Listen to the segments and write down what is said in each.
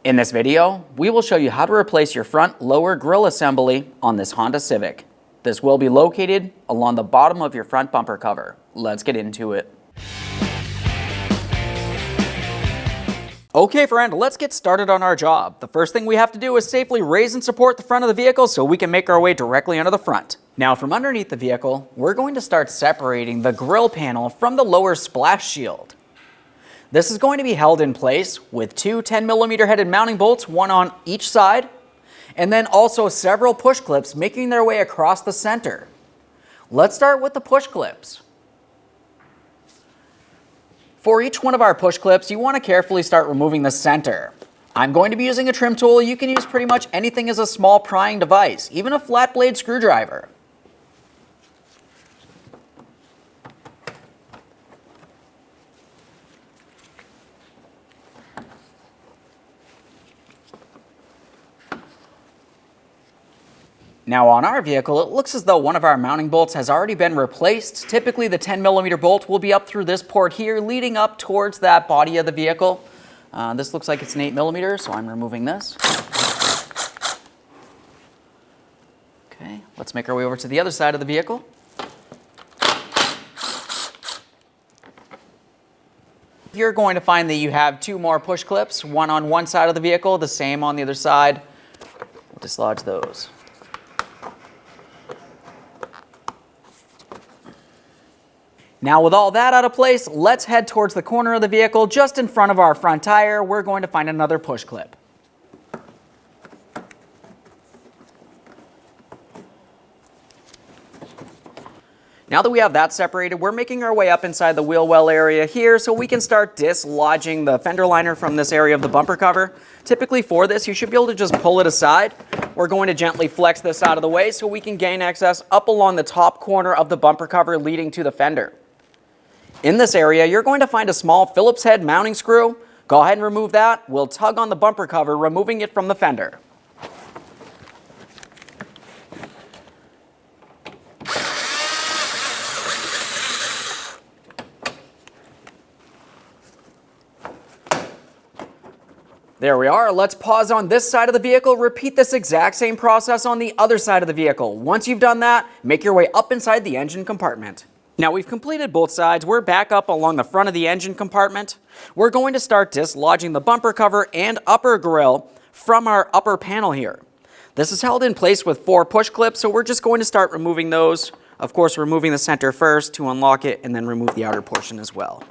In this video, we will show you how to replace your front lower grille assembly on this Honda Civic. This will be located along the bottom of your front bumper cover. Let's get into it. Okay friend, let's get started on our job. The first thing we have to do is safely raise and support the front of the vehicle so we can make our way directly under the front. Now from underneath the vehicle, we're going to start separating the grille panel from the lower splash shield. This is going to be held in place with two 10mm headed mounting bolts, one on each side, and then also several push clips making their way across the center. Let's start with the push clips. For each one of our push clips, you want to carefully start removing the center. I'm going to be using a trim tool. You can use pretty much anything as a small prying device, even a flat blade screwdriver. Now on our vehicle, it looks as though one of our mounting bolts has already been replaced. Typically the 10mm bolt will be up through this port here, leading up towards that body of the vehicle. This looks like it's an 8mm, so I'm removing this. Okay, let's make our way over to the other side of the vehicle. You're going to find that you have two more push clips, one on one side of the vehicle, the same on the other side. We'll dislodge those. Now with all that out of place, let's head towards the corner of the vehicle. Just in front of our front tire, we're going to find another push clip. Now that we have that separated, we're making our way up inside the wheel well area here so we can start dislodging the fender liner from this area of the bumper cover. Typically for this, you should be able to just pull it aside. We're going to gently flex this out of the way so we can gain access up along the top corner of the bumper cover leading to the fender. In this area, you're going to find a small Phillips head mounting screw. Go ahead and remove that. We'll tug on the bumper cover, removing it from the fender. There we are. Let's pause on this side of the vehicle. Repeat this exact same process on the other side of the vehicle. Once you've done that, make your way up inside the engine compartment. Now we've completed both sides. We're back up along the front of the engine compartment. We're going to start dislodging the bumper cover and upper grille from our upper panel here. This is held in place with 4 push clips, so we're just going to start removing those. Of course, removing the center first to unlock it, and then remove the outer portion as well.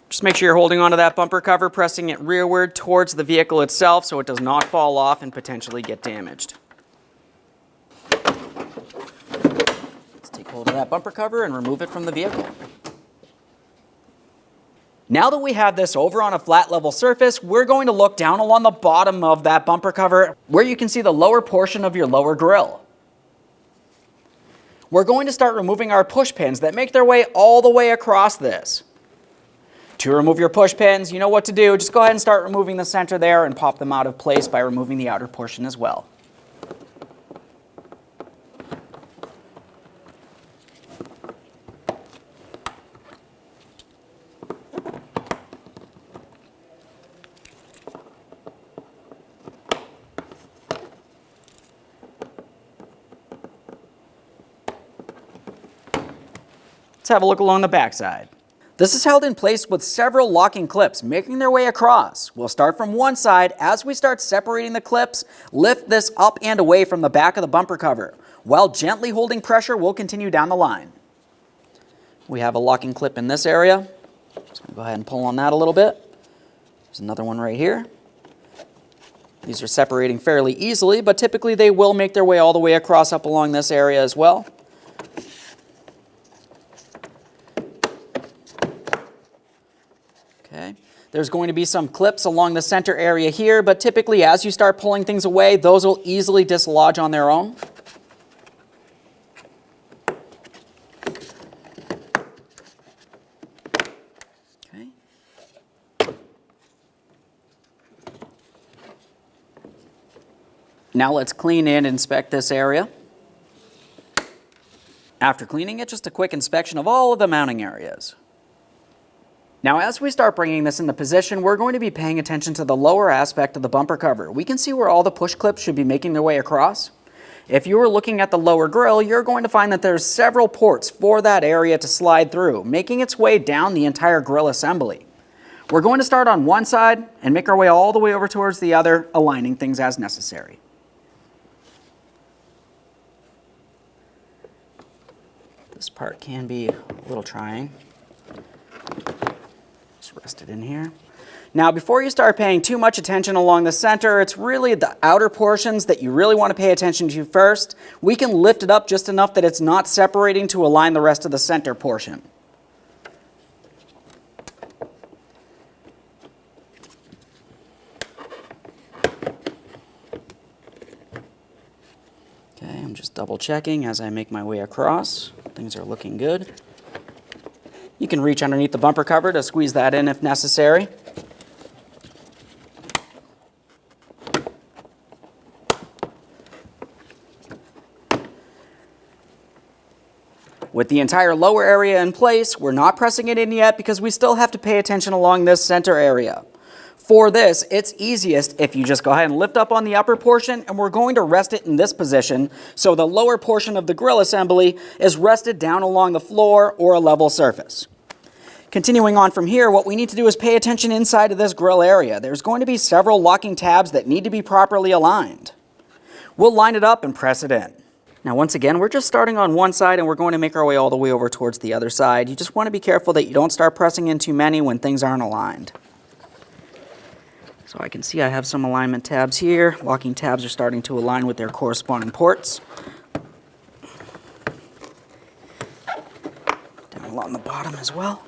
Just make sure you're holding onto that bumper cover, pressing it rearward towards the vehicle itself so it does not fall off and potentially get damaged. Let's take hold of that bumper cover and remove it from the vehicle. Now that we have this over on a flat level surface, we're going to look down along the bottom of that bumper cover where you can see the lower portion of your lower grille. We're going to start removing our push pins that make their way all the way across this. To remove your push pins, you know what to do. Just go ahead and start removing the center there and pop them out of place by removing the outer portion as well. Let's have a look along the backside. This is held in place with several locking clips making their way across. We'll start from one side. As we start separating the clips, lift this up and away from the back of the bumper cover. While gently holding pressure, we'll continue down the line. We have a locking clip in this area. Just going to go ahead and pull on that a little bit. There's another one right here. These are separating fairly easily, but typically they will make their way all the way across up along this area as well. Okay. There's going to be some clips along the center area here, but typically as you start pulling things away, those will easily dislodge on their own. Okay. Now let's clean and inspect this area. After cleaning it, just a quick inspection of all of the mounting areas. Now as we start bringing this into position, we're going to be paying attention to the lower aspect of the bumper cover. We can see where all the push clips should be making their way across. If you were looking at the lower grille, you're going to find that there's several ports for that area to slide through, making its way down the entire grille assembly. We're going to start on one side and make our way all the way over towards the other, aligning things as necessary. This part can be a little trying. Just rest it in here. Now, before you start paying too much attention along the center, it's really the outer portions that you really want to pay attention to first. We can lift it up just enough that it's not separating to align the rest of the center portion. Okay, I'm just double checking as I make my way across. Things are looking good. You can reach underneath the bumper cover to squeeze that in if necessary. With the entire lower area in place, we're not pressing it in yet because we still have to pay attention along this center area. For this, it's easiest if you just go ahead and lift up on the upper portion, and we're going to rest it in this position so the lower portion of the grille assembly is rested down along the floor or a level surface. Continuing on from here, what we need to do is pay attention inside of this grille area. There's going to be several locking tabs that need to be properly aligned. We'll line it up and press it in. Now once again, we're just starting on one side and we're going to make our way all the way over towards the other side. You just want to be careful that you don't start pressing in too many when things aren't aligned. So I can see I have some alignment tabs here. Locking tabs are starting to align with their corresponding ports. Down along the bottom as well.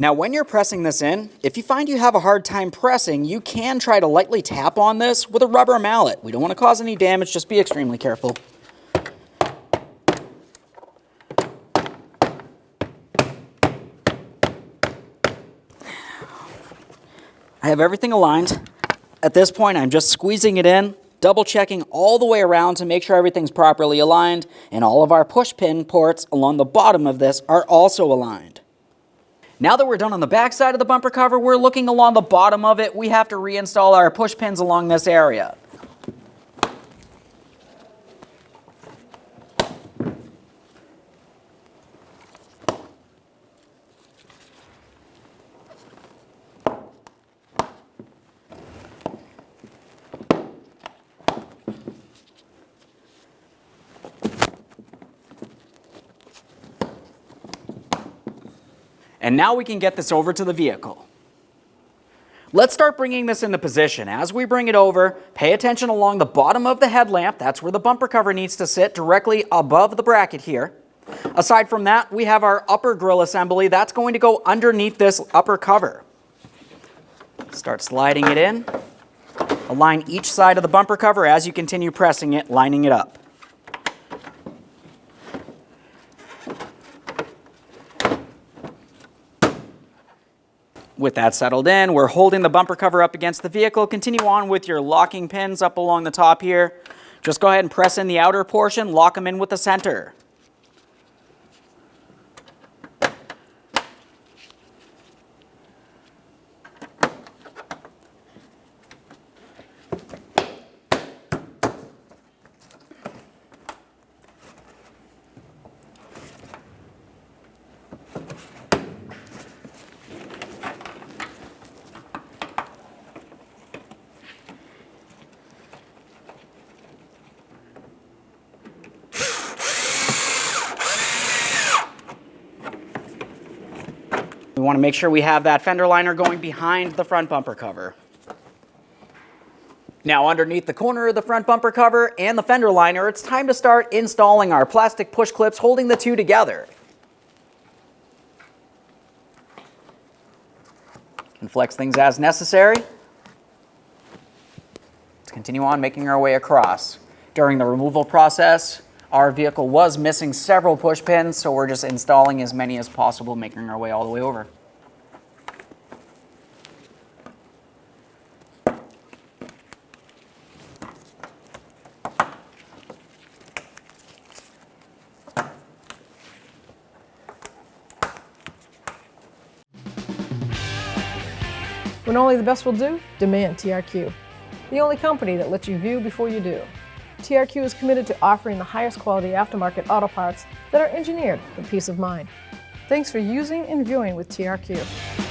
Now when you're pressing this in, if you find you have a hard time pressing, you can try to lightly tap on this with a rubber mallet. We don't want to cause any damage, just be extremely careful. I have everything aligned. At this point, I'm just squeezing it in, double checking all the way around to make sure everything's properly aligned, and all of our push pin ports along the bottom of this are also aligned. Now that we're done on the back side of the bumper cover, we're looking along the bottom of it. We have to reinstall our push pins along this area. And now we can get this over to the vehicle. Let's start bringing this into position. As we bring it over, pay attention along the bottom of the headlamp. That's where the bumper cover needs to sit, directly above the bracket here. Aside from that, we have our upper grille assembly. That's going to go underneath this upper cover. Start sliding it in. Align each side of the bumper cover as you continue pressing it, lining it up. With that settled in, we're holding the bumper cover up against the vehicle. Continue on with your locking pins up along the top here. Just go ahead and press in the outer portion, lock them in with the center. We want to make sure we have that fender liner going behind the front bumper cover. Now underneath the corner of the front bumper cover and the fender liner, it's time to start installing our plastic push clips holding the two together. And flex things as necessary. Let's continue on making our way across. During the removal process, our vehicle was missing several push pins, so we're just installing as many as possible, making our way all the way over. When only the best will do, demand TRQ. The only company that lets you view before you do. TRQ is committed to offering the highest quality aftermarket auto parts that are engineered for peace of mind. Thanks for using and viewing with TRQ.